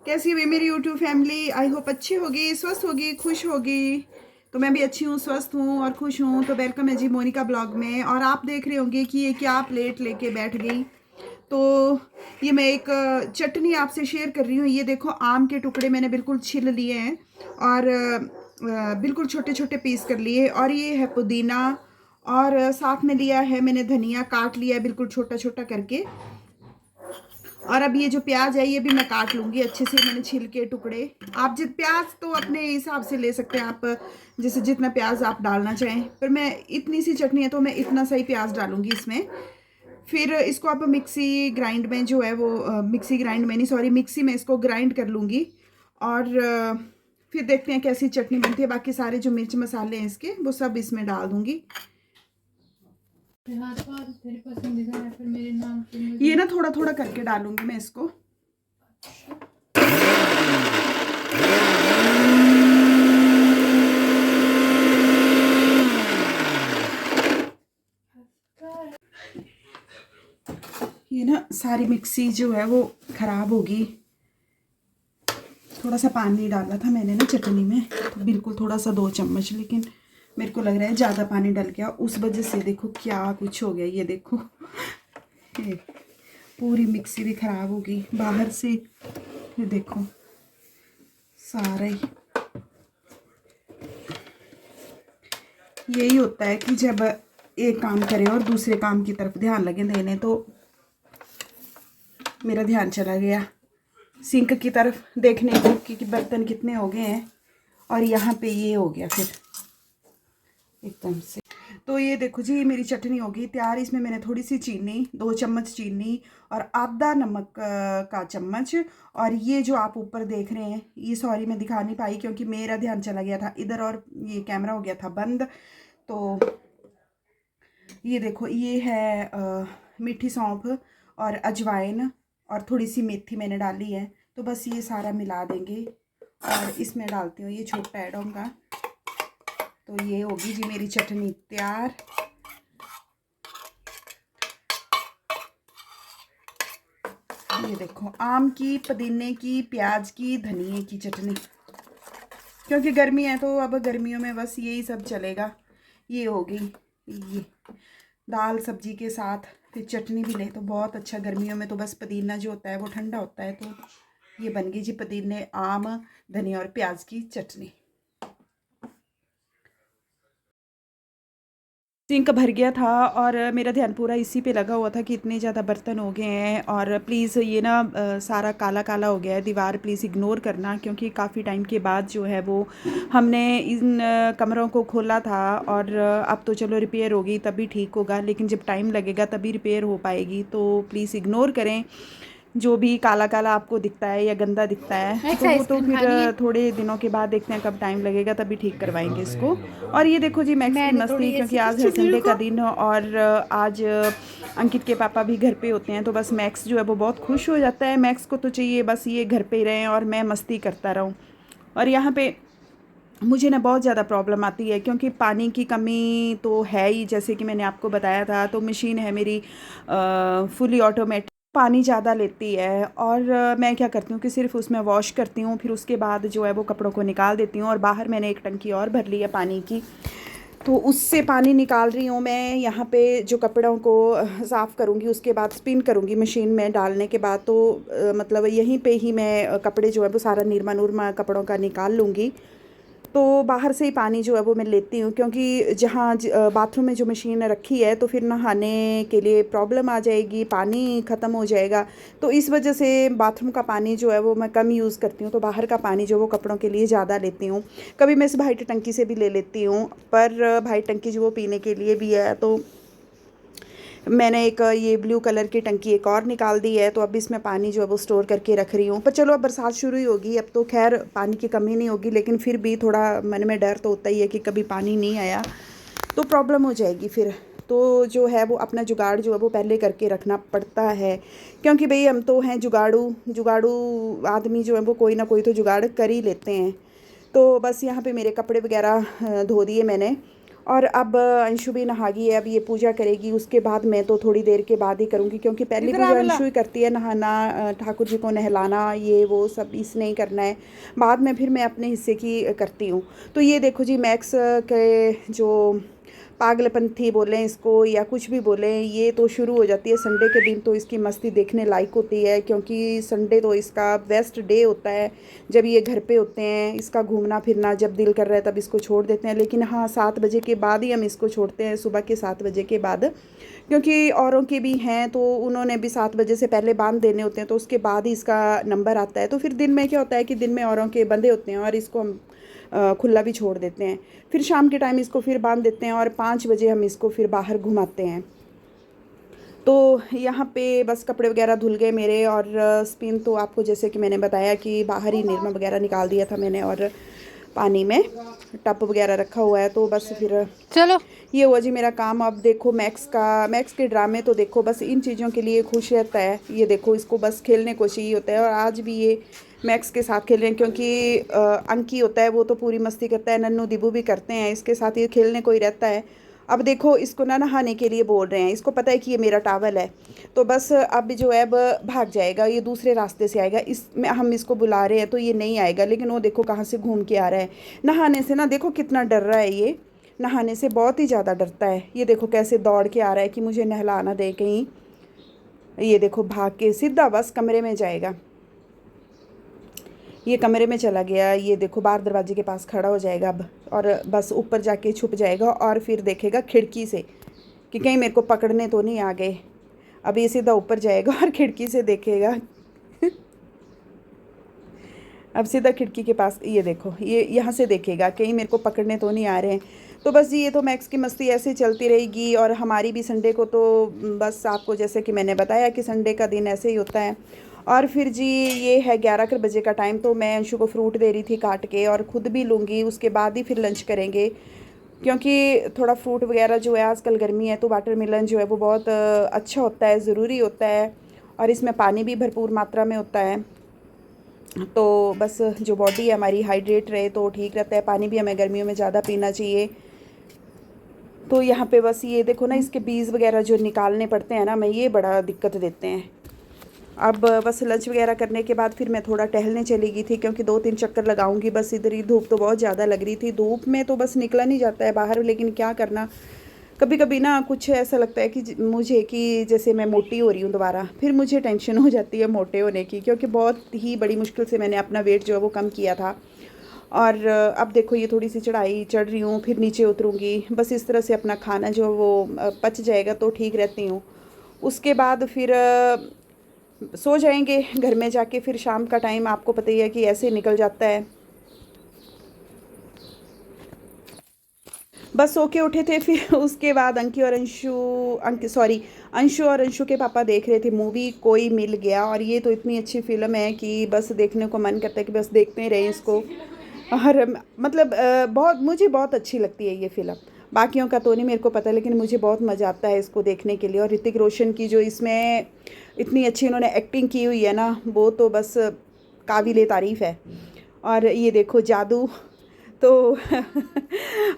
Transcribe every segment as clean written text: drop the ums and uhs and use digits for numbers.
कैसी हुई मेरी यूट्यूब फैमिली? आई होप अच्छी होगी, स्वस्थ होगी, खुश होगी। तो मैं भी अच्छी हूँ, स्वस्थ हूँ और खुश हूँ। तो वेलकम है जी मोनिका ब्लॉग में। और आप देख रहे होंगे कि ये क्या प्लेट लेके बैठ गई। तो ये मैं एक चटनी आपसे शेयर कर रही हूँ। ये देखो, आम के टुकड़े मैंने बिल्कुल छिल लिए हैं और बिल्कुल छोटे छोटे पीस कर लिए। और ये है पुदीना, और साथ में लिया है मैंने धनिया, काट लिया है बिल्कुल छोटा छोटा करके। और अब ये जो प्याज है ये भी मैं काट लूँगी अच्छे से, मैंने छील के टुकड़े। आप जित प्याज तो अपने हिसाब से ले सकते हैं, आप जैसे जितना प्याज आप डालना चाहें। पर मैं इतनी सी चटनी है तो मैं इतना सा ही प्याज डालूँगी इसमें। फिर इसको आप मिक्सी ग्राइंड में जो है वो मिक्सी ग्राइंड में नहीं, सॉरी, मिक्सी में इसको ग्राइंड कर लूँगी। और फिर देखते हैं कैसी चटनी बनती है। बाकी सारे जो मिर्च मसाले हैं इसके वो सब इसमें डाल दूँगी। तेरे पसंदीदा है फिर मेरे नाम पे ये ना थोड़ा थोड़ा करके डालूंगी मैं इसको। ये ना सारी मिक्सी जो है वो ख़राब होगी। थोड़ा सा पानी डाला था मैंने ना चटनी में, तो बिल्कुल थोड़ा सा 2 चम्मच, लेकिन मेरे को लग रहा है ज़्यादा पानी डल गया, उस वजह से देखो क्या कुछ हो गया। ये देखो, ये पूरी मिक्सी भी ख़राब होगी बाहर से। ये देखो सारा ही यही होता है कि जब एक काम करें और दूसरे काम की तरफ ध्यान लगे देने। तो मेरा ध्यान चला गया सिंक की तरफ देखने को कि बर्तन कितने हो गए हैं, और यहाँ पे ये हो गया फिर एकदम से। तो ये देखो जी, मेरी चटनी होगी तैयार। इसमें मैंने थोड़ी सी चीनी, 2 चम्मच चीनी और आधा नमक का चम्मच। और ये जो आप ऊपर देख रहे हैं, ये सॉरी मैं दिखा नहीं पाई क्योंकि मेरा ध्यान चला गया था इधर और ये कैमरा हो गया था बंद। तो ये देखो, ये है मीठी सौंफ और अजवाइन और थोड़ी सी मेथी मैंने डाली है। तो बस ये सारा मिला देंगे और इसमें डालती हूँ ये छोटा ऐड होगा। तो ये होगी जी मेरी चटनी तैयार। ये देखो, आम की, पुदीने की, प्याज की, धनिए की चटनी। क्योंकि गर्मी है तो अब गर्मियों में बस यही सब चलेगा। ये होगी, ये दाल सब्जी के साथ फिर चटनी भी ले तो बहुत अच्छा। गर्मियों में तो बस पुदीना जो होता है वो ठंडा होता है। तो ये बन गई जी पुदीने, आम, धनिया और प्याज की चटनी। सिंक भर गया था और मेरा ध्यान पूरा इसी पे लगा हुआ था कि इतने ज़्यादा बर्तन हो गए हैं। और प्लीज़ ये ना सारा काला काला हो गया है दीवार, प्लीज़ इग्नोर करना, क्योंकि काफ़ी टाइम के बाद जो है वो हमने इन कमरों को खोला था। और अब तो चलो रिपेयर होगी तभी ठीक होगा, लेकिन जब टाइम लगेगा तभी रिपेयर हो पाएगी। तो प्लीज़ इग्नोर करें जो भी काला काला आपको दिखता है या गंदा दिखता है। तो वो तो फिर थोड़े दिनों के बाद देखते हैं कब टाइम लगेगा तभी ठीक करवाएंगे इसको। और ये देखो जी, मैक्स की मस्ती, क्योंकि आज है संडे का दिन और आज अंकित के पापा भी घर पे होते हैं। तो बस मैक्स जो है वो बहुत खुश हो जाता है। मैक्स को तो चाहिए बस ये घर पे ही रहें और मैं मस्ती करता रहूँ। और यहाँ पे मुझे ना बहुत ज़्यादा प्रॉब्लम आती है क्योंकि पानी की कमी तो है ही, जैसे कि मैंने आपको बताया था। तो मशीन है मेरी फुली ऑटोमेटिक, पानी ज़्यादा लेती है। और मैं क्या करती हूँ कि सिर्फ उसमें वॉश करती हूँ, फिर उसके बाद जो है वो कपड़ों को निकाल देती हूँ। और बाहर मैंने एक टंकी और भर ली है पानी की, तो उससे पानी निकाल रही हूँ मैं। यहाँ पे जो कपड़ों को साफ़ करूँगी उसके बाद स्पिन करूँगी मशीन में डालने के बाद। तो मतलब यहीं पे ही मैं कपड़े जो है वो सारा निरमा नुरमा कपड़ों का निकाल लूँगी। तो बाहर से ही पानी जो है वो मैं लेती हूँ, क्योंकि जहाँ बाथरूम में जो मशीन रखी है तो फिर नहाने के लिए प्रॉब्लम आ जाएगी, पानी ख़त्म हो जाएगा। तो इस वजह से बाथरूम का पानी जो है वो मैं कम यूज़ करती हूँ। तो बाहर का पानी जो वो कपड़ों के लिए ज़्यादा लेती हूँ। कभी मैं इस वाइट टंकी से भी ले लेती हूँ, पर वाइट टंकी जो वो पीने के लिए भी है। तो मैंने एक ये ब्लू कलर की टंकी एक और निकाल दी है। तो अब इसमें पानी जो है वो स्टोर करके रख रही हूँ। पर चलो अब बरसात शुरू ही होगी, अब तो खैर पानी की कमी नहीं होगी, लेकिन फिर भी थोड़ा मन में डर तो होता ही है कि कभी पानी नहीं आया तो प्रॉब्लम हो जाएगी फिर। तो जो है वो अपना जुगाड़ जो है वो पहले करके रखना पड़ता है, क्योंकि भाई हम तो हैं जुगाड़ू जुगाड़ू आदमी जो है वो कोई ना कोई तो जुगाड़ कर ही लेते हैं। तो बस यहाँ पे मेरे कपड़े वगैरह धो दिए मैंने। और अब अंशु भी नहा गई है, अब ये पूजा करेगी, उसके बाद मैं तो थोड़ी देर के बाद ही करूँगी, क्योंकि पहली पूजा अंशु ही करती है, नहाना, ठाकुर जी को नहलाना, ये वो सब इसने ही करना है। बाद में फिर मैं अपने हिस्से की करती हूँ। तो ये देखो जी, मैक्स के जो पागलपंथी बोलें इसको या कुछ भी बोलें, ये तो शुरू हो जाती है संडे के दिन। तो इसकी मस्ती देखने लायक होती है, क्योंकि संडे तो इसका बेस्ट डे होता है जब ये घर पे होते हैं। इसका घूमना फिरना जब दिल कर रहा है तब इसको छोड़ देते हैं, लेकिन हाँ 7 बजे के बाद ही हम इसको छोड़ते हैं, सुबह के 7 बजे के बाद, क्योंकि औरों के भी हैं तो उन्होंने भी 7 बजे से पहले बांध देने होते हैं, तो उसके बाद ही इसका नंबर आता है। तो फिर दिन में क्या होता है कि दिन में औरों के बंधे होते हैं और इसको हम खुला भी छोड़ देते हैं। फिर शाम के टाइम इसको फिर बांध देते हैं और 5 बजे हम इसको फिर बाहर घुमाते हैं। तो यहाँ पे बस कपड़े वगैरह धुल गए मेरे, और स्पिन तो आपको जैसे कि मैंने बताया कि बाहर ही निरमा वगैरह निकाल दिया था मैंने, और पानी में टप वगैरह रखा हुआ है। तो बस फिर चलो ये हुआ जी मेरा काम। अब देखो मैक्स के ड्रामे तो देखो, बस इन चीज़ों के लिए खुश रहता है। ये देखो इसको बस खेलने को चाहिए होता है, और आज भी ये मैक्स के साथ खेल रहे हैं, क्योंकि अंकी होता है वो तो पूरी मस्ती करता है, नन्नू दिबू भी करते हैं, इसके साथ ये खेलने को ही रहता है। अब देखो इसको ना नहाने के लिए बोल रहे हैं, इसको पता है कि ये मेरा टावल है, तो बस अब जो है अब भाग जाएगा, ये दूसरे रास्ते से आएगा। इसमें हम इसको बुला रहे हैं तो ये नहीं आएगा, लेकिन वो देखो कहाँ से घूम के आ रहा है। नहाने से ना देखो कितना डर रहा है, ये नहाने से बहुत ही ज़्यादा डरता है। ये देखो कैसे दौड़ के आ रहा है कि मुझे नहला ना दे कहीं। ये देखो भाग के सीधा बस कमरे में जाएगा, ये कमरे में चला गया। ये देखो बाहर दरवाजे के पास खड़ा हो जाएगा अब, और बस ऊपर जाके छुप जाएगा, और फिर देखेगा खिड़की से कि कहीं मेरे को पकड़ने तो नहीं आ गए। अब ये सीधा ऊपर जाएगा और खिड़की से देखेगा अब सीधा खिड़की के पास, ये देखो ये यहाँ से देखेगा कहीं मेरे को पकड़ने तो नहीं आ रहे हैं। तो बस जी ये तो मैक्स की मस्ती ऐसे चलती रहेगी, और हमारी भी संडे को तो बस आपको जैसे कि मैंने बताया कि संडे का दिन ऐसे ही होता है। और फिर जी ये है 11 बजे का टाइम, तो मैं अंशु को फ्रूट दे रही थी काट के, और ख़ुद भी लूँगी, उसके बाद ही फिर लंच करेंगे, क्योंकि थोड़ा फ्रूट वगैरह जो है आजकल गर्मी है तो वाटरमेलन जो है वो बहुत अच्छा होता है, ज़रूरी होता है, और इसमें पानी भी भरपूर मात्रा में होता है। तो बस जो बॉडी है हमारी हाइड्रेट रहे तो ठीक रहता है, पानी भी हमें गर्मियों में ज़्यादा पीना चाहिए। तो यहाँ पे बस ये देखो ना, इसके बीज वगैरह जो निकालने पड़ते हैं ना, हमें ये बड़ा दिक्कत देते हैं। अब बस लंच वगैरह करने के बाद फिर मैं थोड़ा टहलने चली गई थी, क्योंकि 2-3 चक्कर लगाऊंगी बस इधर ही। धूप तो बहुत ज़्यादा लग रही थी, धूप में तो बस निकला नहीं जाता है बाहर, लेकिन क्या करना, कभी कभी ना कुछ ऐसा लगता है कि मुझे कि जैसे मैं मोटी हो रही हूँ दोबारा, फिर मुझे टेंशन हो जाती है मोटे होने की, क्योंकि बहुत ही बड़ी मुश्किल से मैंने अपना वेट जो है वो कम किया था। और अब देखो ये थोड़ी सी चढ़ाई चढ़ रही हूँ, फिर नीचे उतरूँगी, बस इस तरह से अपना खाना जो वो पच जाएगा तो ठीक रहती हूँ। उसके बाद फिर सो जाएंगे घर में जाके, फिर शाम का टाइम आपको पता ही है कि ऐसे निकल जाता है। बस सो के उठे थे, फिर उसके बाद अंशु और अंशु के पापा देख रहे थे मूवी कोई मिल गया, और ये तो इतनी अच्छी फ़िल्म है कि बस देखने को मन करता है कि बस देखते ही रहें इसको। और मतलब मुझे बहुत अच्छी लगती है ये फ़िल्म, बाकियों का तो नहीं मेरे को पता, लेकिन मुझे बहुत मज़ा आता है इसको देखने के लिए। और ऋतिक रोशन की जो इसमें इतनी अच्छी इन्होंने एक्टिंग की हुई है ना, वो तो बस काबिले तारीफ़ है। और ये देखो जादू, तो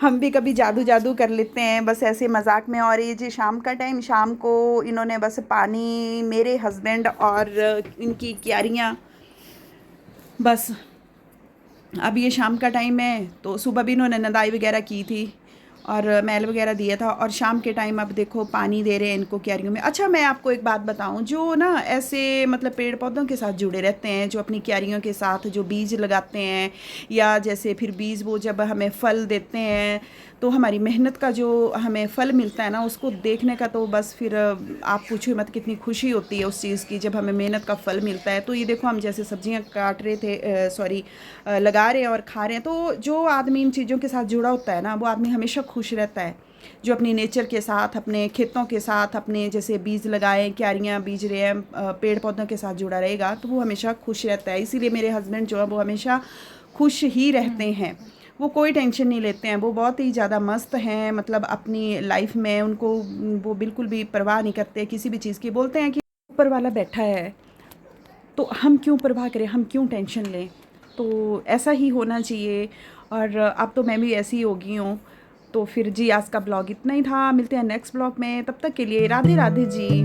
हम भी कभी जादू जादू कर लेते हैं बस ऐसे मजाक में। और ये जी शाम का टाइम, शाम को इन्होंने बस पानी, मेरे हस्बैंड और इनकी क्यारियाँ, बस अब ये शाम का टाइम है, तो सुबह भी इन्होंने नदाई वगैरह की थी और मैल वगैरह दिया था, और शाम के टाइम अब देखो पानी दे रहे हैं इनको क्यारियों में। अच्छा मैं आपको एक बात बताऊं, जो ना ऐसे मतलब पेड़ पौधों के साथ जुड़े रहते हैं, जो अपनी क्यारियों के साथ जो बीज लगाते हैं, या जैसे फिर बीज वो जब हमें फल देते हैं, तो हमारी मेहनत का जो हमें फल मिलता है ना, उसको देखने का तो बस फिर आप पूछो मत कितनी खुशी होती है उस चीज़ की, जब हमें मेहनत का फल मिलता है। तो ये देखो हम जैसे सब्जियां काट रहे थे, लगा रहे हैं और खा रहे हैं, तो जो आदमी इन चीज़ों के साथ जुड़ा होता है ना, वो आदमी हमेशा खुश रहता है। जो अपनी नेचर के साथ, अपने खेतों के साथ, अपने जैसे बीज लगाए, क्यारियाँ बीज रहे हैं, पेड़ पौधों के साथ जुड़ा रहेगा, तो वो हमेशा खुश रहता है। इसीलिए मेरे हस्बैंड जो है वो हमेशा खुश ही रहते हैं, वो कोई टेंशन नहीं लेते हैं, वो बहुत ही ज़्यादा मस्त हैं, मतलब अपनी लाइफ में उनको वो बिल्कुल भी परवाह नहीं करते किसी भी चीज़ की। बोलते हैं कि ऊपर वाला बैठा है तो हम क्यों परवाह करें, हम क्यों टेंशन लें, तो ऐसा ही होना चाहिए। और अब तो मैं भी ऐसी ही हो गई हूँ, तो फिर जी आज का ब्लॉग इतना ही था, मिलते हैं नेक्स्ट ब्लॉग में, तब तक के लिए राधे राधे जी।